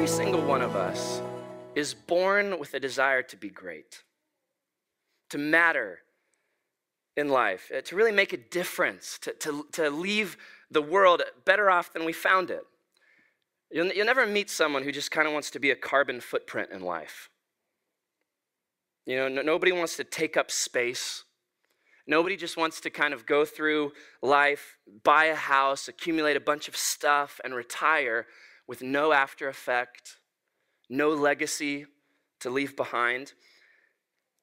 single one of us is born with a desire to be great, to matter in life, to really make a difference, to leave the world better off than we found it. You'll never meet someone who just kind of wants to be a carbon footprint in life. Nobody wants to take up space. Nobody just wants to kind of go through life, buy a house, accumulate a bunch of stuff, and retire with no after effect, no legacy to leave behind.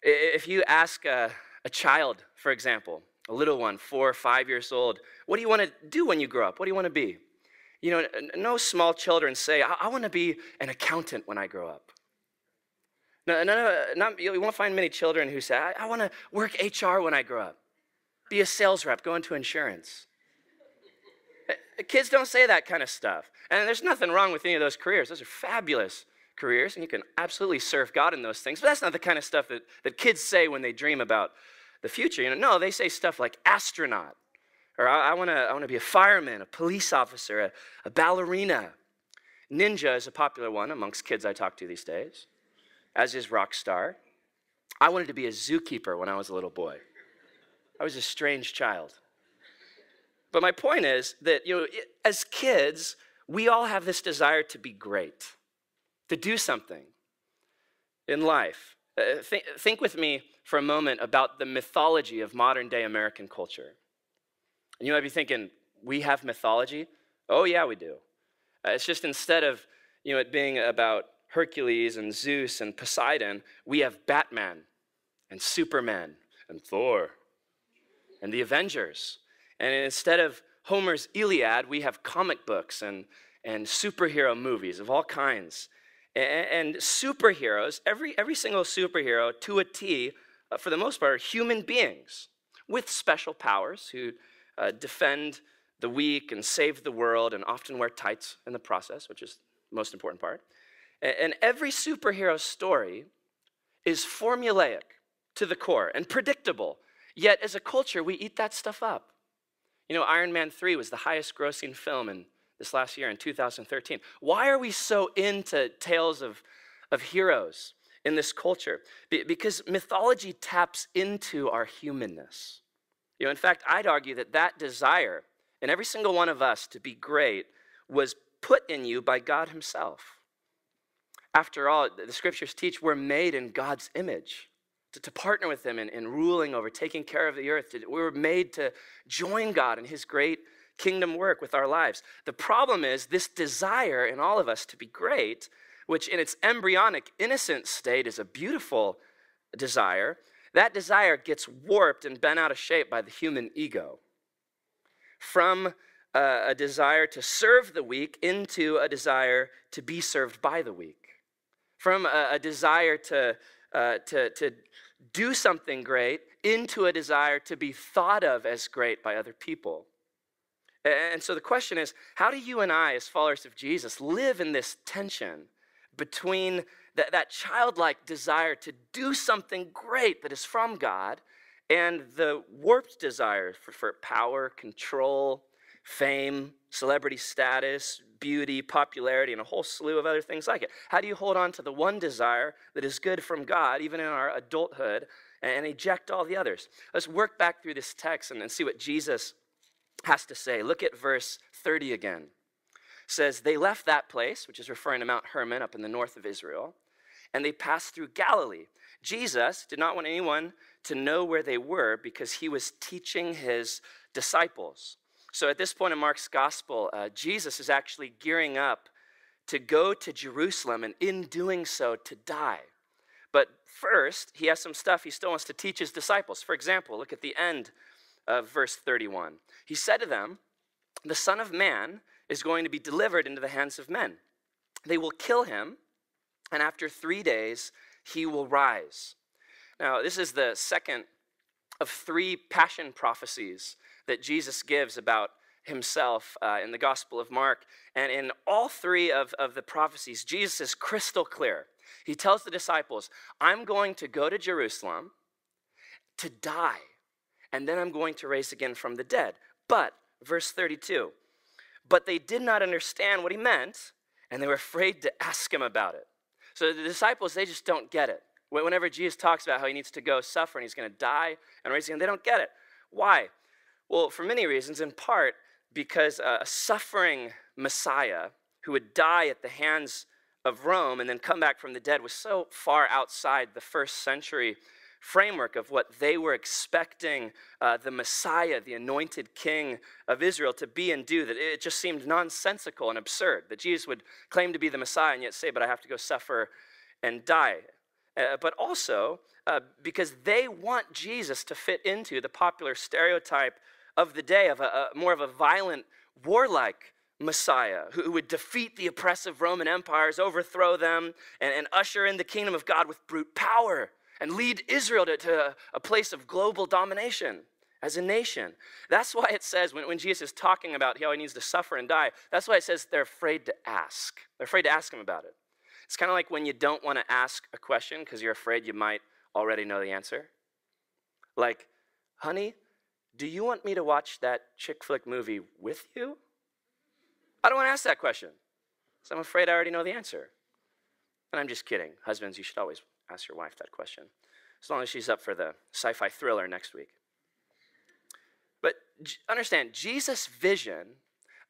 If you ask a child, for example, a little one, 4 or 5 years old, what do you want to do when you grow up? What do you want to be? No small children say, I want to be an accountant when I grow up. No, you won't find many children who say, I want to work HR when I grow up, be a sales rep, go into insurance. Kids don't say that kind of stuff. And there's nothing wrong with any of those careers. Those are fabulous careers, and you can absolutely serve God in those things. But that's not the kind of stuff that kids say when they dream about the future. No, they say stuff like astronaut, or I want to be a fireman, a police officer, a ballerina. Ninja is a popular one amongst kids I talk to these days, as is rock star. I wanted to be a zookeeper when I was a little boy. I was a strange child. But my point is that, as kids, we all have this desire to be great, to do something in life. Think with me for a moment about the mythology of modern day American culture. And you might be thinking, we have mythology? Oh yeah, we do. It's just instead of it being about Hercules and Zeus and Poseidon, we have Batman and Superman and Thor and the Avengers. And instead of Homer's Iliad, we have comic books and superhero movies of all kinds. And superheroes, every single superhero to a T, for the most part, are human beings with special powers who defend the weak and save the world and often wear tights in the process, which is the most important part. And every superhero story is formulaic to the core and predictable. Yet as a culture, we eat that stuff up. Iron Man 3 was the highest grossing film in this last year in 2013. Why are we so into tales of heroes in this culture? Because mythology taps into our humanness. In fact, I'd argue that desire in every single one of us to be great was put in you by God himself. After all, the scriptures teach we're made in God's image, to partner with him in ruling over, taking care of the earth. We were made to join God in his great kingdom work with our lives. The problem is this desire in all of us to be great, which in its embryonic, innocent state is a beautiful desire. That desire gets warped and bent out of shape by the human ego. From a desire to serve the weak into a desire to be served by the weak. From a desire to do something great into a desire to be thought of as great by other people. And so the question is, how do you and I, as followers of Jesus, live in this tension between that childlike desire to do something great that is from God and the warped desire for power, control, fame, celebrity status, beauty, popularity, and a whole slew of other things like it? How do you hold on to the one desire that is good from God, even in our adulthood, and eject all the others? Let's work back through this text and see what Jesus has to say. Look at verse 30 again. It says, they left that place, which is referring to Mount Hermon up in the north of Israel, and they passed through Galilee. Jesus did not want anyone to know where they were because he was teaching his disciples. So at this point in Mark's gospel, Jesus is actually gearing up to go to Jerusalem, and in doing so, to die. But first, he has some stuff he still wants to teach his disciples. For example, look at the end of verse 31. He said to them, the Son of Man is going to be delivered into the hands of men. They will kill him, and after 3 days, he will rise. Now, this is the second of 3 passion prophecies that Jesus gives about himself in the Gospel of Mark. And in all 3 of the prophecies, Jesus is crystal clear. He tells the disciples, I'm going to go to Jerusalem to die, and then I'm going to rise again from the dead. But, verse 32, but they did not understand what he meant, and they were afraid to ask him about it. So the disciples, they just don't get it. Whenever Jesus talks about how he needs to go suffer and he's going to die and raise again, they don't get it. Why? Well, for many reasons, in part because a suffering Messiah who would die at the hands of Rome and then come back from the dead was so far outside the first century framework of what they were expecting the Messiah, the anointed king of Israel, to be and do, that it just seemed nonsensical and absurd that Jesus would claim to be the Messiah and yet say, but I have to go suffer and die. But also because they want Jesus to fit into the popular stereotype of the day of more of a violent, warlike Messiah who would defeat the oppressive Roman empires, overthrow them, and usher in the kingdom of God with brute power and lead Israel to a place of global domination as a nation. That's why it says, when Jesus is talking about how he needs to suffer and die, that's why it says they're afraid to ask. They're afraid to ask him about it. It's kind of like when you don't want to ask a question because you're afraid you might already know the answer. Like, honey, do you want me to watch that chick flick movie with you? I don't want to ask that question, so I'm afraid I already know the answer. And I'm just kidding. Husbands, you should always ask your wife that question, as long as she's up for the sci-fi thriller next week. But understand, Jesus' vision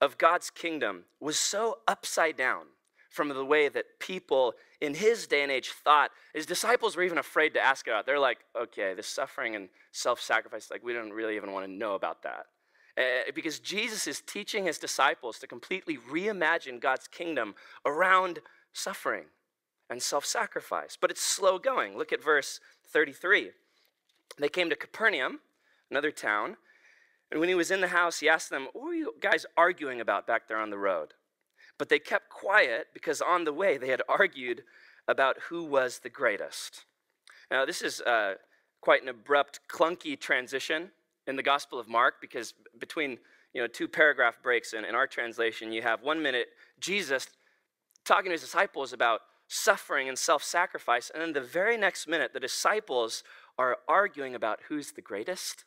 of God's kingdom was so upside down from the way that people in his day and age thought. His disciples were even afraid to ask it out. They're like, okay, this suffering and self-sacrifice, like we don't really even want to know about that. Because Jesus is teaching his disciples to completely reimagine God's kingdom around suffering and self-sacrifice. But it's slow going. Look at verse 33. They came to Capernaum, another town, and when he was in the house, he asked them, what were you guys arguing about back there on the road? But they kept quiet because on the way they had argued about who was the greatest. Now, this is quite an abrupt, clunky transition in the Gospel of Mark, because between two paragraph breaks in our translation, you have 1 minute Jesus talking to his disciples about suffering and self-sacrifice, and then the very next minute, the disciples are arguing about who's the greatest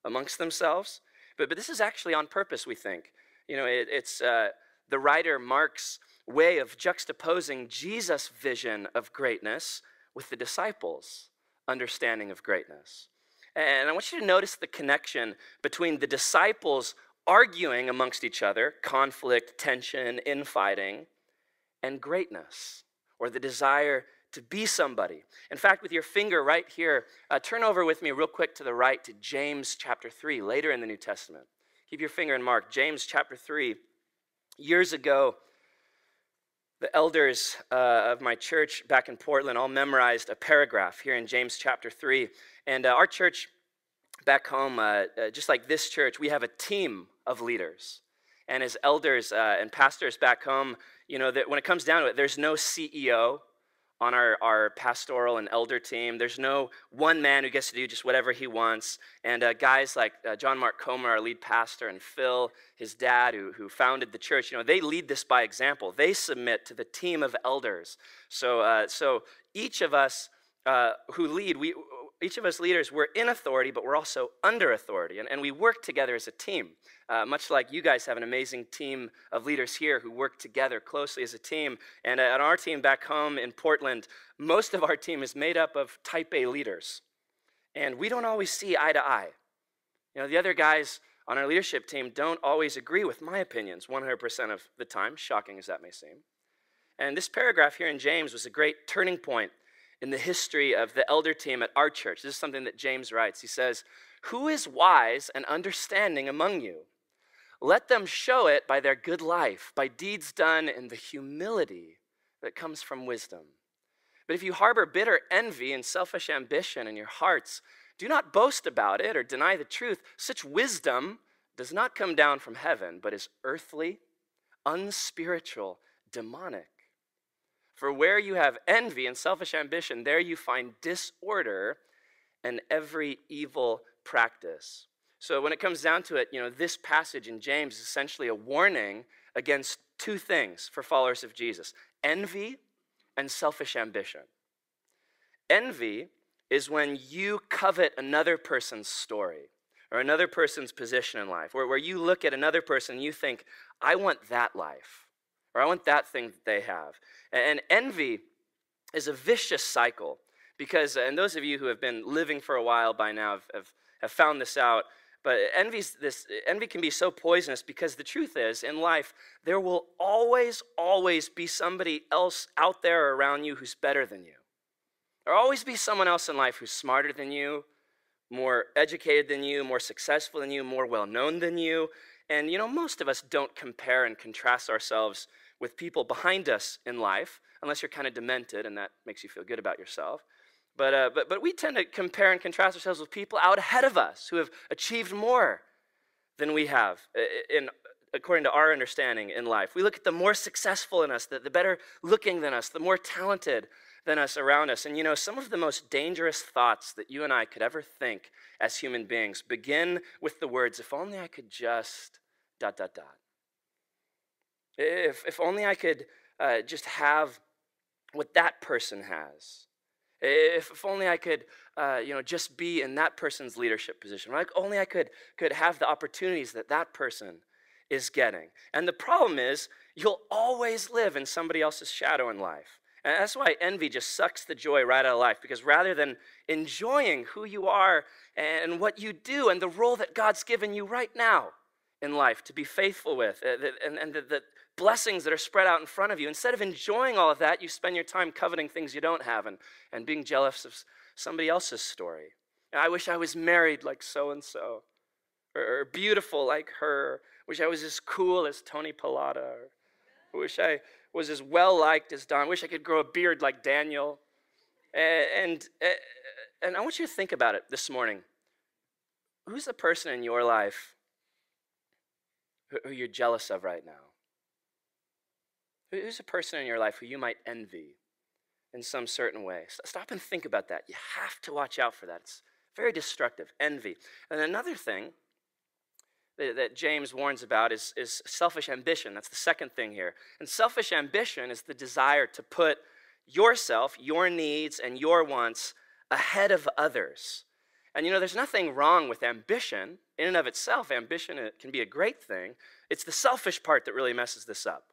amongst themselves. But this is actually on purpose, we think. It's the writer Mark's way of juxtaposing Jesus' vision of greatness with the disciples' understanding of greatness. And I want you to notice the connection between the disciples arguing amongst each other, conflict, tension, infighting, and greatness, or the desire to be somebody. In fact, with your finger right here, turn over with me real quick to the right to James chapter 3, later in the New Testament. Keep your finger in Mark. James chapter 3. Years ago, the elders of my church back in Portland all memorized a paragraph here in James chapter 3. And our church back home, just like this church, we have a team of leaders. And as elders and pastors back home, that when it comes down to it, there's no CEO on our pastoral and elder team. There's no one man who gets to do just whatever he wants. And guys like John Mark Comer, our lead pastor, and Phil, his dad, who founded the church, they lead this by example. They submit to the team of elders. So each of us who lead, each of us leaders, we're in authority, but we're also under authority. And we work together as a team, much like you guys have an amazing team of leaders here who work together closely as a team. And on our team back home in Portland, most of our team is made up of type A leaders. And we don't always see eye to eye. The other guys on our leadership team don't always agree with my opinions 100% of the time, shocking as that may seem. And this paragraph here in James was a great turning point in the history of the elder team at our church. This is something that James writes. He says, "Who is wise and understanding among you? Let them show it by their good life, by deeds done in the humility that comes from wisdom. But if you harbor bitter envy and selfish ambition in your hearts, do not boast about it or deny the truth. Such wisdom does not come down from heaven, but is earthly, unspiritual, demonic. For where you have envy and selfish ambition, there you find disorder and every evil practice." So when it comes down to it, this passage in James is essentially a warning against two things for followers of Jesus: envy and selfish ambition. Envy is when you covet another person's story or another person's position in life, where you look at another person and you think, I want that life. or I want that thing that they have. And envy is a vicious cycle because, and those of you who have been living for a while by now have found this out, but envy can be so poisonous because the truth is, in life, there will always be somebody else out there around you who's better than you. There'll always be someone else in life who's smarter than you, more educated than you, more successful than you, more well-known than you. And most of us don't compare and contrast ourselves with people behind us in life, unless you're kind of demented and that makes you feel good about yourself. But we tend to compare and contrast ourselves with people out ahead of us who have achieved more than we have, according to our understanding in life. We look at the more successful in us, the better looking than us, the more talented than us around us. And some of the most dangerous thoughts that you and I could ever think as human beings begin with the words, if only I could just ... If only I could just have what that person has. If only I could, just be in that person's leadership position. Like only I could have the opportunities that that person is getting. And the problem is, you'll always live in somebody else's shadow in life. And that's why envy just sucks the joy right out of life. Because rather than enjoying who you are and what you do and the role that God's given you right now in life to be faithful with, and the blessings that are spread out in front of you. Instead of enjoying all of that, you spend your time coveting things you don't have and being jealous of somebody else's story. And I wish I was married like so-and-so, or beautiful like her. Wish I was as cool as Tony Pilata. Or wish I was as well-liked as Don. Wish I could grow a beard like Daniel. And I want you to think about it this morning. Who's the person in your life who you're jealous of right now? Who's a person in your life who you might envy in some certain way? Stop and think about that. You have to watch out for that. It's very destructive, envy. And another thing that James warns about is selfish ambition. That's the second thing here. And selfish ambition is the desire to put yourself, your needs, and your wants ahead of others. And there's nothing wrong with ambition. In and of itself, ambition can be a great thing. It's the selfish part that really messes this up.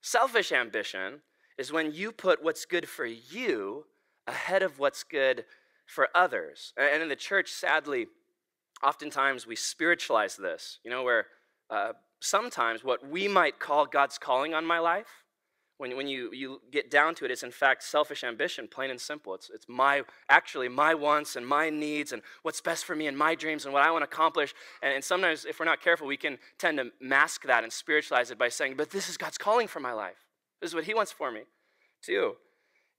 Selfish ambition is when you put what's good for you ahead of what's good for others. And in the church, sadly, oftentimes we spiritualize this, where sometimes what we might call God's calling on my life, when you get down to it, it's in fact selfish ambition, plain and simple. It's my wants and my needs and what's best for me and my dreams and what I want to accomplish. And sometimes, if we're not careful, we can tend to mask that and spiritualize it by saying, but this is God's calling for my life. This is what he wants for me too.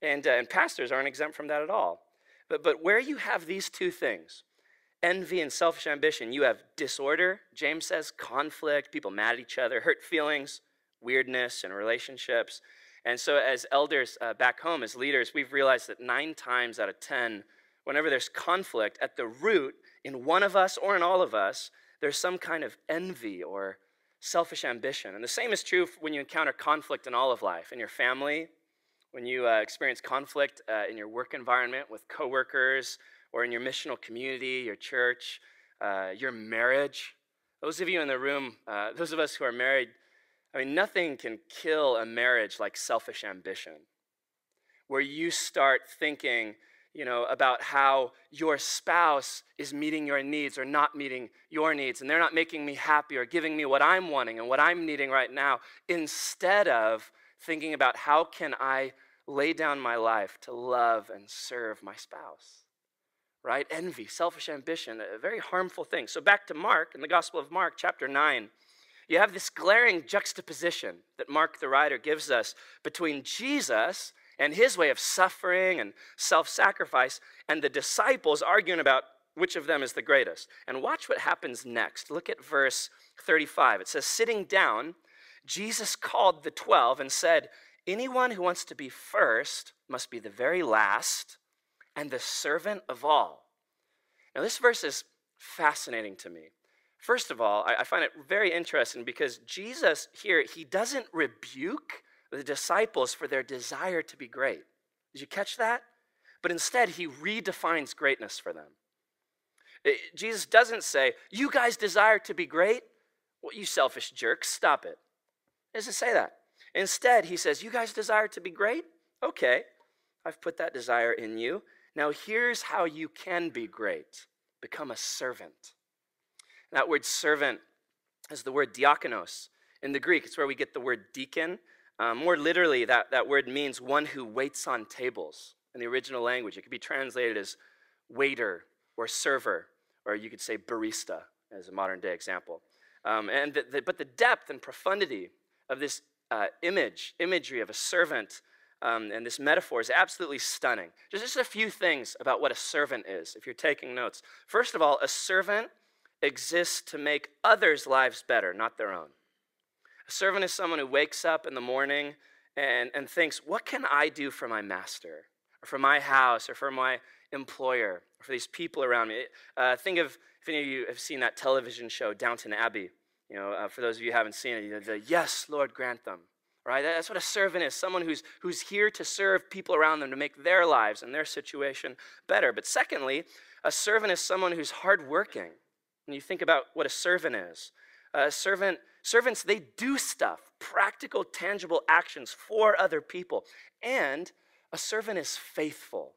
And pastors aren't exempt from that at all. But where you have these two things, envy and selfish ambition, you have disorder, James says, conflict, people mad at each other, hurt feelings, weirdness in relationships. And so as elders back home, as leaders, we've realized that 9 times out of 10, whenever there's conflict, at the root, in one of us or in all of us, there's some kind of envy or selfish ambition. And the same is true when you encounter conflict in all of life, in your family, when you experience conflict in your work environment with coworkers, or in your missional community, your church, your marriage. Those of you in the room, those of us who are married, nothing can kill a marriage like selfish ambition, where you start thinking, about how your spouse is meeting your needs or not meeting your needs, and they're not making me happy or giving me what I'm wanting and what I'm needing right now, instead of thinking about how can I lay down my life to love and serve my spouse. Right? Envy, selfish ambition, a very harmful thing. So back to Mark, in the Gospel of Mark, chapter 9, you have this glaring juxtaposition that Mark the writer gives us between Jesus and his way of suffering and self-sacrifice and the disciples arguing about which of them is the greatest. And watch what happens next. Look at verse 35. It says, sitting down, Jesus called the 12 and said, anyone who wants to be first must be the very last and the servant of all. Now this verse is fascinating to me. First of all, I find it very interesting because Jesus here, he doesn't rebuke the disciples for their desire to be great. Did you catch that? But instead, he redefines greatness for them. Jesus doesn't say, you guys desire to be great? Well, you selfish jerks, stop it. He doesn't say that. Instead, he says, you guys desire to be great? Okay, I've put that desire in you. Now here's how you can be great. Become a servant. That word servant is the word diakonos in the Greek. It's where we get the word deacon. More literally, that word means one who waits on tables. In the original language, it could be translated as waiter or server, or you could say barista as a modern day example. But the depth and profundity of this imagery of a servant and this metaphor is absolutely stunning. Just a few things about what a servant is, if you're taking notes. First of all, a servant exists to make others' lives better, not their own. A servant is someone who wakes up in the morning and thinks, what can I do for my master, or for my house, or for my employer, or for these people around me? Think of, if any of you have seen that television show, Downton Abbey. For those of you who haven't seen it, the yes, Lord, grant them. Right? That's what a servant is, someone who's here to serve people around them to make their lives and their situation better. But secondly, a servant is someone who's hardworking. When you think about what a servant is, servants, they do stuff, practical, tangible actions for other people. And a servant is faithful.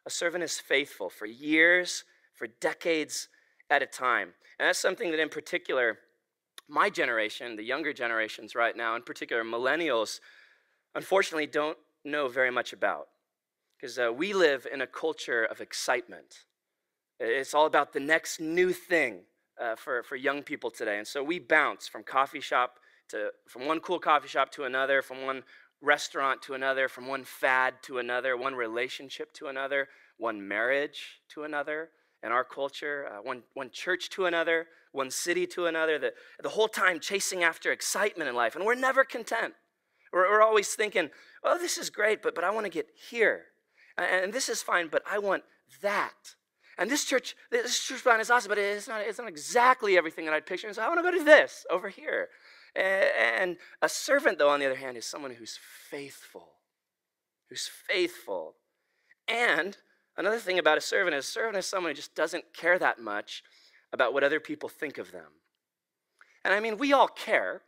A servant is faithful for years, for decades at a time. And that's something that in particular, my generation, the younger generations right now, in particular millennials, unfortunately don't know very much about. Because we live in a culture of excitement. It's all about the next new thing for young people today. And so we bounce from from one cool coffee shop to another, from one restaurant to another, from one fad to another, one relationship to another, one marriage to another. In our culture, one church to another, one city to another, the whole time chasing after excitement in life. And we're never content. We're always thinking, oh, this is great, but I want to get here. And this is fine, but I want that. And this church plan is awesome, but it's not exactly everything that I'd picture. So I want to go to this over here. And a servant, though, on the other hand, is someone who's faithful. And another thing about a servant is someone who just doesn't care that much about what other people think of them. And I mean, we all care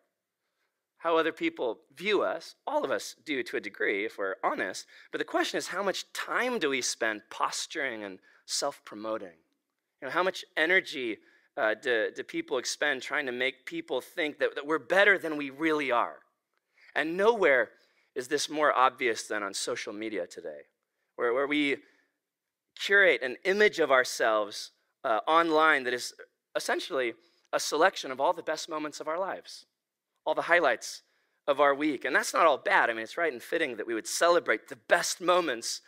how other people view us. All of us do to a degree, if we're honest. But the question is, how much time do we spend posturing and self-promoting? How much energy do people expend trying to make people think that we're better than we really are? And nowhere is this more obvious than on social media today, where we curate an image of ourselves online that is essentially a selection of all the best moments of our lives, all the highlights of our week. And that's not all bad. I mean, it's right and fitting that we would celebrate the best moments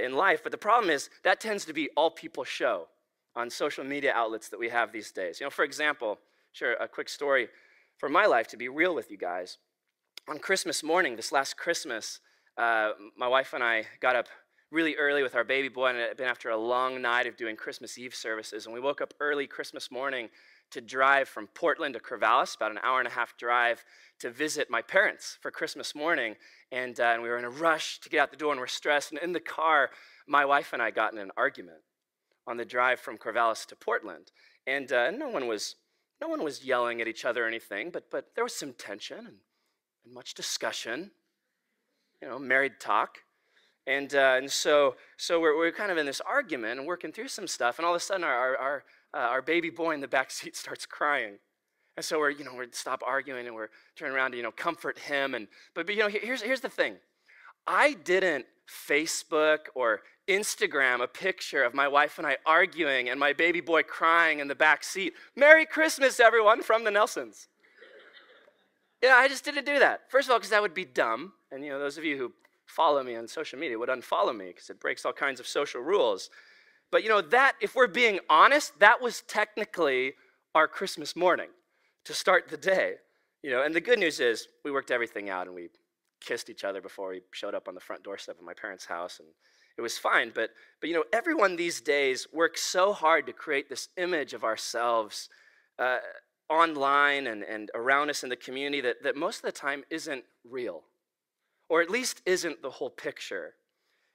in life. But the problem is that tends to be all people show on social media outlets that we have these days. For example, share a quick story from my life to be real with you guys. On Christmas morning, this last Christmas, my wife and I got up really early with our baby boy, and it had been after a long night of doing Christmas Eve services, and we woke up early Christmas morning to drive from Portland to Corvallis, about an hour-and-a-half drive, to visit my parents for Christmas morning, and we were in a rush to get out the door, and we're stressed, and in the car, my wife and I got in an argument on the drive from Corvallis to Portland, and no one was yelling at each other or anything, but there was some tension and much discussion, married talk. And so we're kind of in this argument and working through some stuff, and all of a sudden our baby boy in the back seat starts crying, and so we're stop arguing and we're turning around to comfort him. But here's the thing, I didn't Facebook or Instagram a picture of my wife and I arguing and my baby boy crying in the back seat. Merry Christmas, everyone, from the Nelsons. I just didn't do that. First of all, because that would be dumb, and those of you who follow me on social media would unfollow me because it breaks all kinds of social rules. But that, if we're being honest, that was technically our Christmas morning to start the day. And the good news is we worked everything out and we kissed each other before we showed up on the front doorstep of my parents' house, and it was fine. But everyone these days works so hard to create this image of ourselves online and around us in the community that most of the time isn't real. Or at least isn't the whole picture.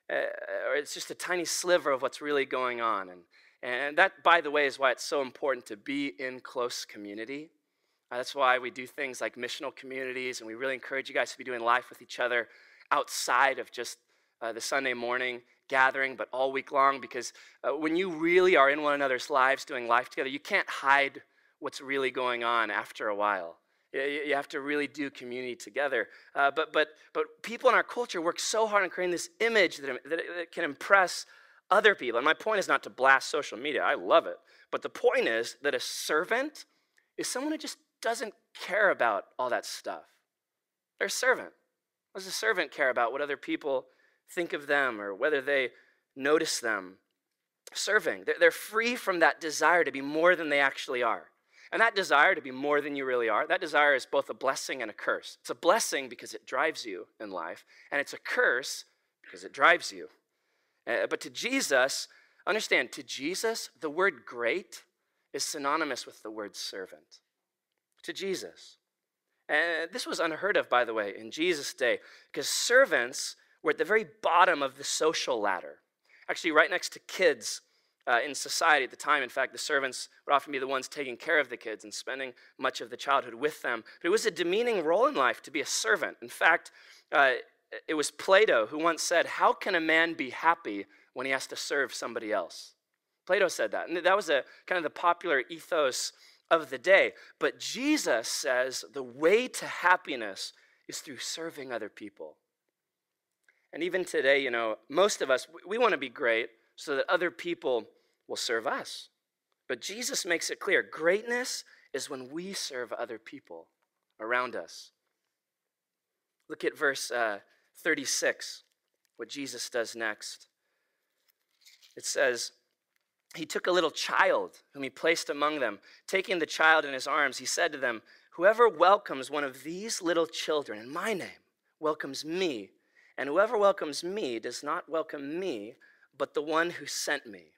Or it's just a tiny sliver of what's really going on. And that, by the way, is why it's so important to be in close community. That's why we do things like missional communities, and we really encourage you guys to be doing life with each other outside of just the Sunday morning gathering, but all week long, because when you really are in one another's lives doing life together, you can't hide what's really going on after a while. You have to really do community together. But people in our culture work so hard on creating this image that can impress other people. And my point is not to blast social media. I love it. But the point is that a servant is someone who just doesn't care about all that stuff. They're a servant. What does a servant care about? What other people think of them or whether they notice them? Serving. They're free from that desire to be more than they actually are. And that desire to be more than you really are, that desire is both a blessing and a curse. It's a blessing because it drives you in life, and it's a curse because it drives you. But to Jesus, understand, to Jesus, the word great is synonymous with the word servant. To Jesus. And this was unheard of, by the way, in Jesus' day, because servants were at the very bottom of the social ladder. Actually, right next to kids in society at the time. In fact, the servants would often be the ones taking care of the kids and spending much of the childhood with them. But it was a demeaning role in life to be a servant. In fact, it was Plato who once said, "How can a man be happy when he has to serve somebody else?" Plato said that. And that was a kind of the popular ethos of the day. But Jesus says the way to happiness is through serving other people. And even today, most of us, we want to be great so that other people will serve us. But Jesus makes it clear, greatness is when we serve other people around us. Look at verse 36, what Jesus does next. It says, he took a little child whom he placed among them. Taking the child in his arms, he said to them, "Whoever welcomes one of these little children in my name welcomes me. And whoever welcomes me does not welcome me, but the one who sent me."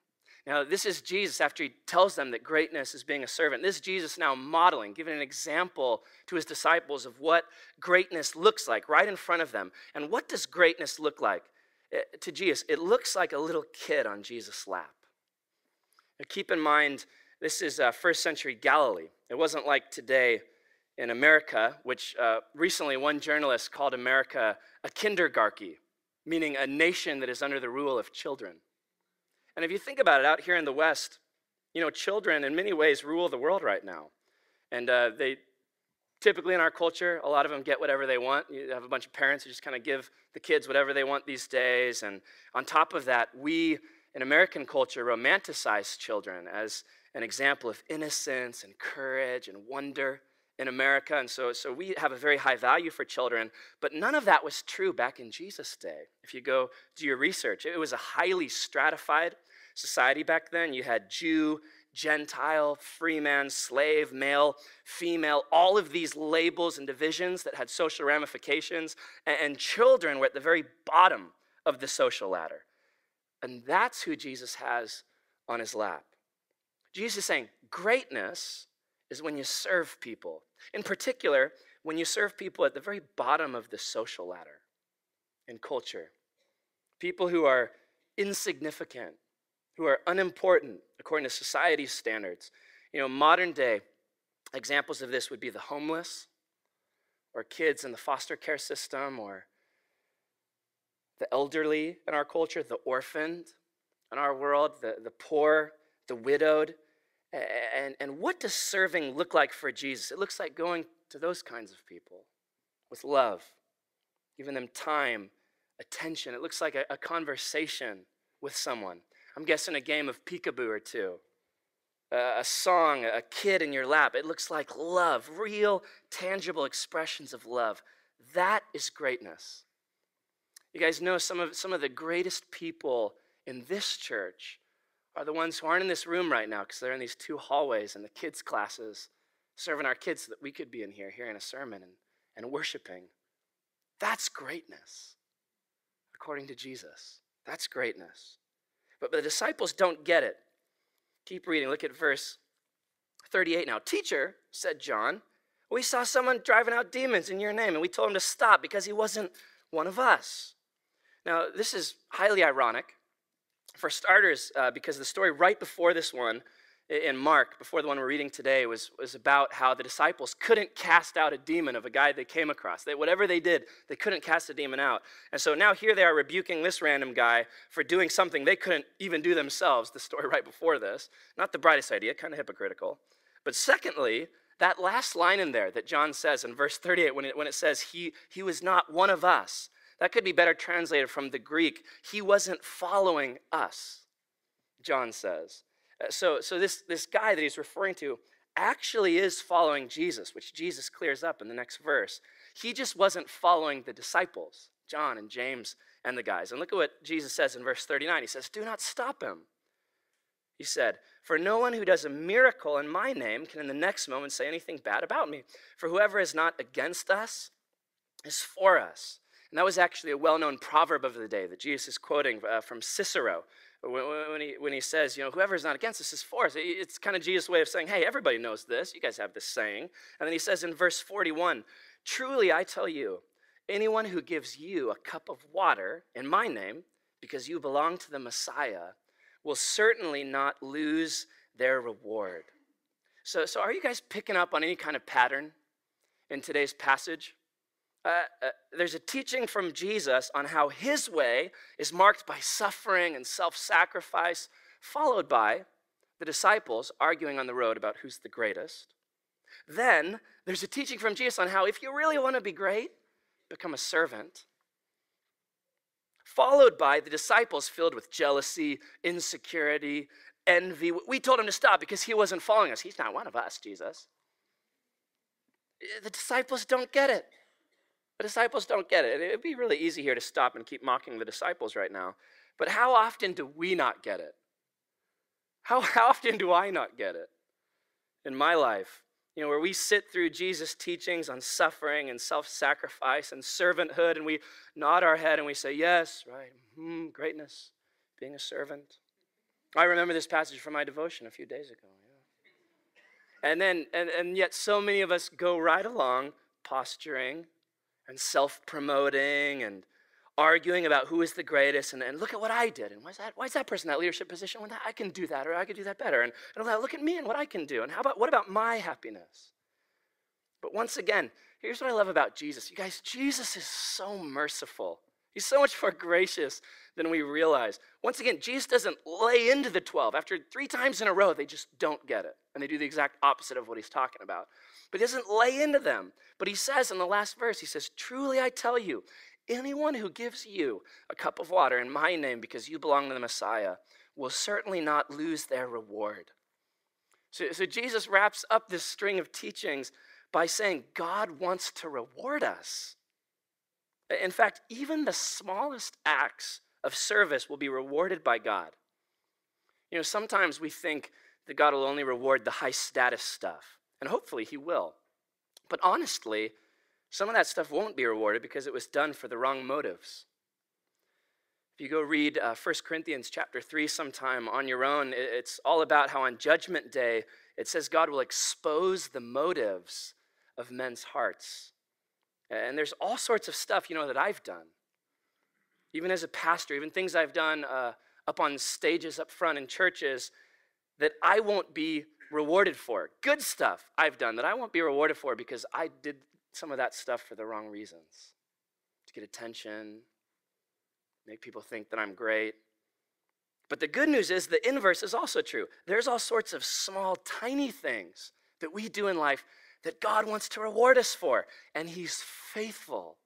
Now, this is Jesus after he tells them that greatness is being a servant. This is Jesus now modeling, giving an example to his disciples of what greatness looks like right in front of them. And what does greatness look like to Jesus? It looks like a little kid on Jesus' lap. Now, keep in mind, this is first century Galilee. It wasn't like today in America, which recently one journalist called America a kindergarchy, meaning a nation that is under the rule of children. And if you think about it, out here in the West, children in many ways rule the world right now. And they typically in our culture, a lot of them get whatever they want. You have a bunch of parents who just kind of give the kids whatever they want these days. And on top of that, we in American culture romanticize children as an example of innocence and courage and wonder in America. And so we have a very high value for children, but none of that was true back in Jesus' day. If you go do your research, it was a highly stratified society back then. You had Jew, Gentile, free man, slave, male, female, all of these labels and divisions that had social ramifications, and children were at the very bottom of the social ladder. And that's who Jesus has on his lap. Jesus is saying greatness is when you serve people. In particular, when you serve people at the very bottom of the social ladder in culture. People who are insignificant, who are unimportant according to society's standards. Modern day examples of this would be the homeless, or kids in the foster care system, or the elderly in our culture, the orphaned in our world, the poor, the widowed. And what does serving look like for Jesus? It looks like going to those kinds of people with love, giving them time, attention. It looks like a conversation with someone. I'm guessing a game of peekaboo or two, a song, a kid in your lap. It looks like love, real, tangible expressions of love. That is greatness. You guys know some of the greatest people in this church are the ones who aren't in this room right now because they're in these two hallways in the kids' classes, serving our kids so that we could be in here hearing a sermon and worshiping. That's greatness, according to Jesus. That's greatness. But the disciples don't get it. Keep reading. Look at verse 38 now. "Teacher," said John, "we saw someone driving out demons in your name, and we told him to stop because he wasn't one of us." Now, this is highly ironic. For starters, because the story right before this one in Mark, before the one we're reading today, was about how the disciples couldn't cast out a demon of a guy they came across. Whatever they did, they couldn't cast a demon out. And so now here they are rebuking this random guy for doing something they couldn't even do themselves, the story right before this. Not the brightest idea, kind of hypocritical. But secondly, that last line in there that John says in verse 38, when it says, he was not one of us, that could be better translated from the Greek. He wasn't following us, John says. So this guy that he's referring to actually is following Jesus, which Jesus clears up in the next verse. He just wasn't following the disciples, John and James and the guys. And look at what Jesus says in verse 39. He says, do not stop him. He said, for no one who does a miracle in my name can in the next moment say anything bad about me. For whoever is not against us is for us. And that was actually a well-known proverb of the day that Jesus is quoting from Cicero. When he says, whoever is not against us is for us. It's kind of Jesus' way of saying, hey, everybody knows this. You guys have this saying. And then he says in verse 41, truly I tell you, anyone who gives you a cup of water in my name, because you belong to the Messiah, will certainly not lose their reward. So are you guys picking up on any kind of pattern in today's passage? There's a teaching from Jesus on how his way is marked by suffering and self-sacrifice, followed by the disciples arguing on the road about who's the greatest. Then there's a teaching from Jesus on how if you really want to be great, become a servant. Followed by the disciples filled with jealousy, insecurity, envy. We told him to stop because he wasn't following us. He's not one of us, Jesus. The disciples don't get it. The disciples don't get it. It'd be really easy here to stop and keep mocking the disciples right now. But how often do we not get it? How often do I not get it in my life? Where we sit through Jesus' teachings on suffering and self-sacrifice and servanthood, and we nod our head and we say, yes, right, greatness, being a servant. I remember this passage from my devotion a few days ago. Yeah. And yet so many of us go right along posturing and self-promoting and arguing about who is the greatest, and look at what I did, and why is that person in that leadership position when I can do that, or I could do that better, and look at me and what I can do, and what about my happiness? But once again, here's what I love about Jesus. You guys, Jesus is so merciful. He's so much more gracious than we realize. Once again, Jesus doesn't lay into the 12. After 3 times in a row, they just don't get it, and they do the exact opposite of what he's talking about. But he doesn't lay into them. But he says in the last verse, he says, truly I tell you, anyone who gives you a cup of water in my name because you belong to the Messiah will certainly not lose their reward. So Jesus wraps up this string of teachings by saying God wants to reward us. In fact, even the smallest acts of service will be rewarded by God. Sometimes we think that God will only reward the high status stuff, and hopefully he will. But honestly, some of that stuff won't be rewarded because it was done for the wrong motives. If you go read 1 Corinthians chapter 3 sometime on your own, it's all about how on Judgment Day, it says God will expose the motives of men's hearts. And there's all sorts of stuff, that I've done. Even as a pastor, even things I've done up on stages up front in churches that I won't be rewarded for. Good stuff I've done that I won't be rewarded for because I did some of that stuff for the wrong reasons. To get attention, make people think that I'm great. But the good news is the inverse is also true. There's all sorts of small, tiny things that we do in life that God wants to reward us for. And he's faithful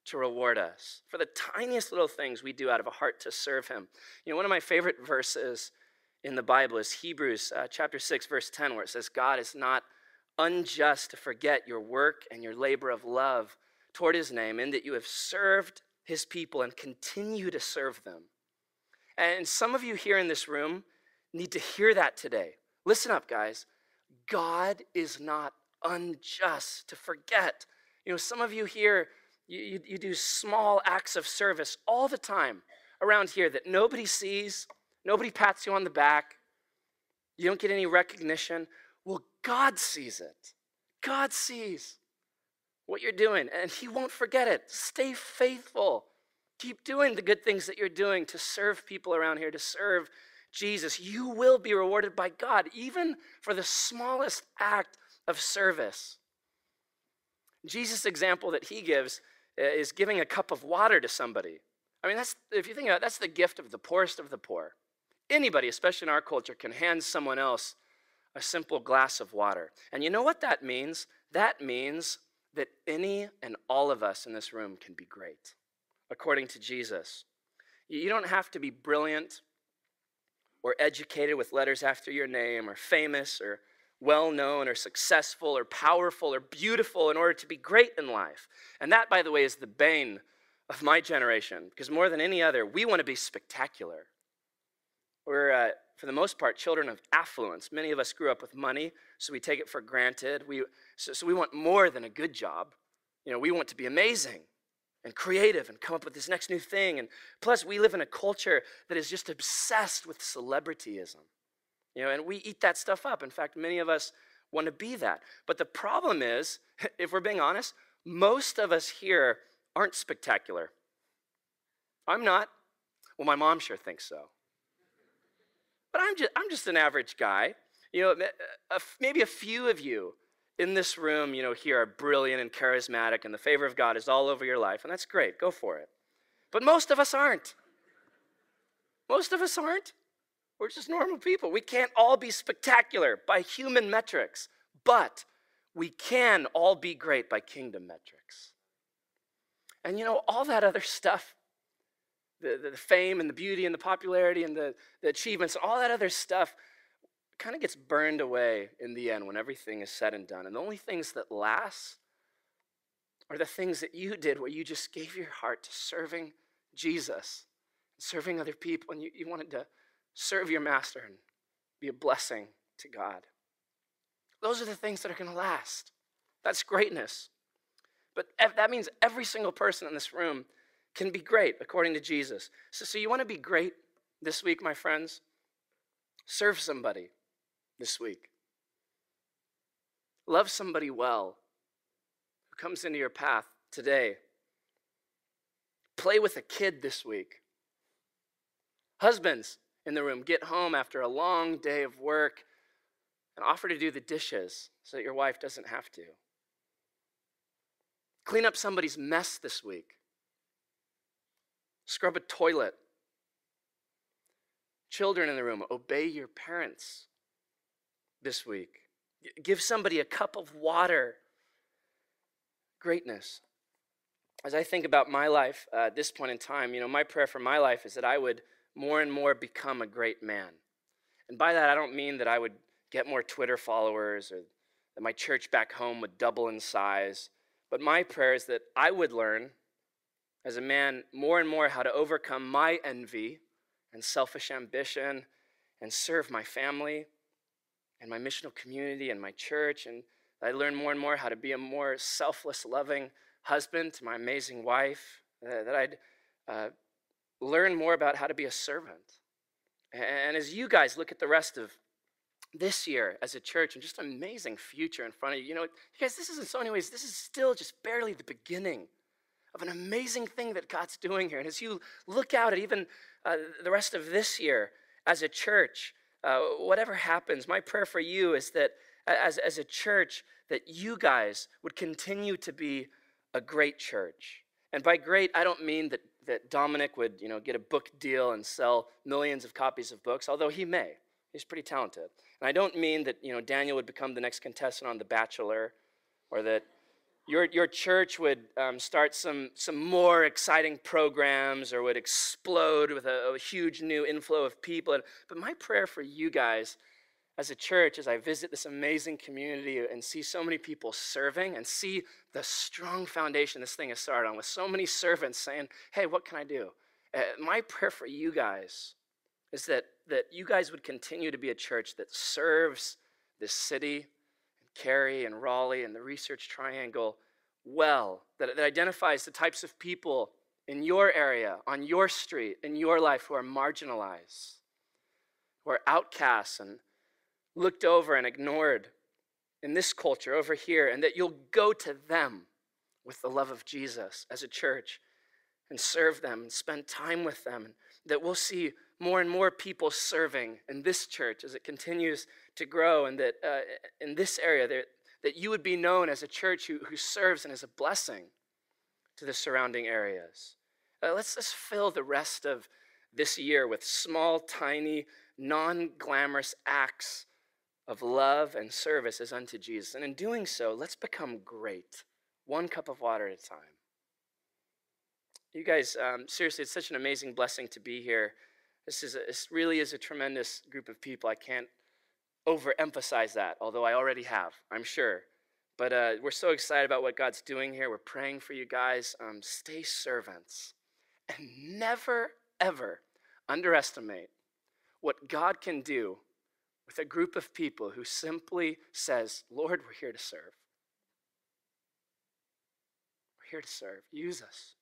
to reward us for the tiniest little things we do out of a heart to serve him. One of my favorite verses in the Bible is Hebrews chapter 6, verse 10, where it says, God is not unjust to forget your work and your labor of love toward his name, in that you have served his people and continue to serve them. And some of you here in this room need to hear that today. Listen up, guys. God is not unjust to forget. Some of you here, you do small acts of service all the time around here that nobody sees, nobody pats you on the back, you don't get any recognition. Well, God sees it. God sees what you're doing, and he won't forget it. Stay faithful. Keep doing the good things that you're doing to serve people around here, to serve Jesus, you will be rewarded by God, even for the smallest act of service. Jesus' example that he gives is giving a cup of water to somebody. I mean, if you think about it, that's the gift of the poorest of the poor. Anybody, especially in our culture, can hand someone else a simple glass of water. And you know what that means? That means that any and all of us in this room can be great, according to Jesus. You don't have to be brilliant or educated with letters after your name or famous or well-known or successful or powerful or beautiful in order to be great in life. And that, by the way, is the bane of my generation, because more than any other, we want to be spectacular. We're, for the most part, children of affluence. Many of us grew up with money, so we take it for granted. So we want more than a good job. We want to be amazing and creative and come up with this next new thing. And plus, we live in a culture that is just obsessed with celebrityism. And we eat that stuff up. In fact, many of us want to be that. But the problem is, if we're being honest, most of us here aren't spectacular. I'm not. Well, my mom sure thinks so. But I'm just an average guy. Maybe a few of you in this room, here are brilliant and charismatic, and the favor of God is all over your life, and that's great. Go for it. But most of us aren't. Most of us aren't. We're just normal people. We can't all be spectacular by human metrics, but we can all be great by kingdom metrics. And all that other stuff, the fame and the beauty and the popularity and the achievements, all that other stuff kind of gets burned away in the end when everything is said and done. And the only things that last are the things that you did where you just gave your heart to serving Jesus, serving other people, and you wanted to serve your master and be a blessing to God. Those are the things that are going to last. That's greatness. But that means every single person in this room can be great according to Jesus. So you want to be great this week, my friends? Serve somebody this week. Love somebody well who comes into your path today. Play with a kid this week. Husbands in the room, get home after a long day of work and offer to do the dishes so that your wife doesn't have to. Clean up somebody's mess this week. Scrub a toilet. Children in the room, obey your parents this week. Give somebody a cup of water. Greatness. As I think about my life at this point in time, my prayer for my life is that I would more and more become a great man. And by that, I don't mean that I would get more Twitter followers or that my church back home would double in size. But my prayer is that I would learn as a man more and more how to overcome my envy and selfish ambition and serve my family and my missional community and my church. And I learn more and more how to be a more selfless, loving husband to my amazing wife, that I'd learn more about how to be a servant. And as you guys look at the rest of this year as a church and just an amazing future in front of you, you guys, this is in so many ways, this is still just barely the beginning of an amazing thing that God's doing here. And as you look out at even the rest of this year as a church, whatever happens, my prayer for you is that as a church, that you guys would continue to be a great church. And by great, I don't mean that Dominic would, get a book deal and sell millions of copies of books, although he may. He's pretty talented. And I don't mean that, Daniel would become the next contestant on The Bachelor, or that your church would start some more exciting programs or would explode with a huge new inflow of people. But my prayer for you guys as a church, as I visit this amazing community and see so many people serving and see the strong foundation this thing has started on with so many servants saying, hey, what can I do? My prayer for you guys is that you guys would continue to be a church that serves this city, and Cary and Raleigh and the Research Triangle well, that identifies the types of people in your area, on your street, in your life who are marginalized, who are outcasts and looked over and ignored in this culture over here, and that you'll go to them with the love of Jesus as a church and serve them and spend time with them, and that we'll see more and more people serving in this church as it continues to grow, and that in this area, that you would be known as a church who serves and is a blessing to the surrounding areas. Let's just fill the rest of this year with small, tiny, non-glamorous acts of love and service as unto Jesus. And in doing so, let's become great, one cup of water at a time. You guys, seriously, it's such an amazing blessing to be here. This really is a tremendous group of people. I can't overemphasize that, although I already have, I'm sure. But we're so excited about what God's doing here. We're praying for you guys. Stay servants. And never, ever underestimate what God can do with a group of people who simply says, Lord, we're here to serve. We're here to serve. Use us.